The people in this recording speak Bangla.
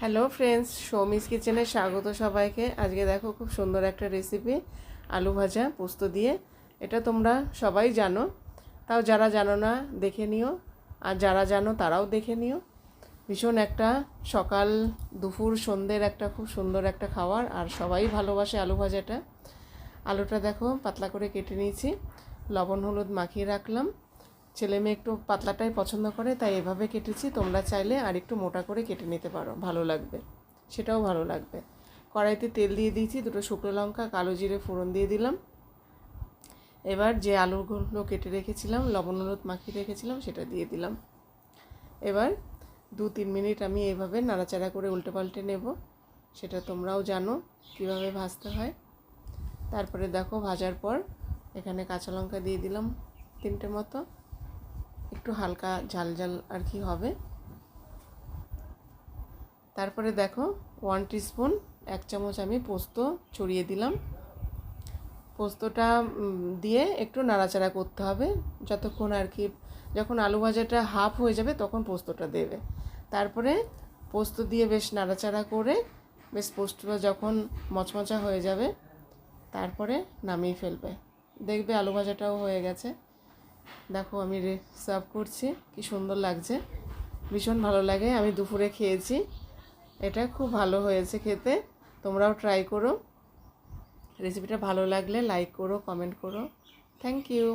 হ্যালো ফ্রেন্ডস, সৌমিস কিচেনে স্বাগত সবাইকে। আজকে দেখো খুব সুন্দর একটা রেসিপি, আলু ভাজা পোস্ত দিয়ে। এটা তোমরা সবাই জানো, তাও যারা জানো না দেখে নিও, আর যারা জানো তারাও দেখে নিও। ভীষণ একটা সকাল দুপুর সন্ধ্যের একটা খুব সুন্দর একটা খাবার, আর সবাই ভালোবাসে আলু ভাজাটা। আলুটা দেখো পাতলা করে কেটে নিয়েছি, লবণ হলুদ মাখিয়ে রাখলাম। ছেলে মেয়ে একটু পাতলাটাই পছন্দ করে, তাই এভাবে কেটেছি। তোমরা চাইলে আর একটু মোটা করে কেটে নিতে পারো, ভালো লাগবে, সেটাও ভালো লাগবে। কড়াইতে তেল দিয়ে দিয়েছি, দুটো শুকনো লঙ্কা কালো জিরে ফোড়ন দিয়ে দিলাম। এবার যে আলুগুলো কেটে রেখেছিলাম, লবণ হলুদ মাখিয়ে রেখেছিলাম, সেটা দিয়ে দিলাম। এবার 2-3 মিনিট আমি এভাবে নাড়াচাড়া করে উল্টে পাল্টে নেব। সেটা তোমরাও জানো কীভাবে ভাজতে হয়। তারপরে দেখো ভাজার পর এখানে কাঁচা লঙ্কা দিয়ে দিলাম 3টে মতো, একটু হালকা ঝাল ঝাল আর কি হবে। তারপরে দেখো 1 টিস্পুন 1 চামচ আমি পোস্ত ছড়িয়ে দিলাম। পোস্তটা দিয়ে একটু নাড়াচাড়া করতে হবে যতক্ষণ আর কি, যখন আলু ভাজাটা হাফ হয়ে যাবে তখন পোস্তটা দেবে। তারপরে পোস্ত দিয়ে বেশ নাড়াচাড়া করে বেশ পোস্তটা যখন মচমচা হয়ে যাবে তারপরে নামিয়ে ফেলবে। দেখবে আলু ভাজাটাও হয়ে গেছে। দেখো আমি সার্ভ করছি, কি সুন্দর লাগছে, ভীষণ ভালো লাগে। আমি দুপুরে খেয়েছি, এটা খুব ভালো হয়েছে খেতে। তোমরাও ট্রাই করো। রেসিপিটা ভালো লাগলে লাইক করো, কমেন্ট করো। Thank you.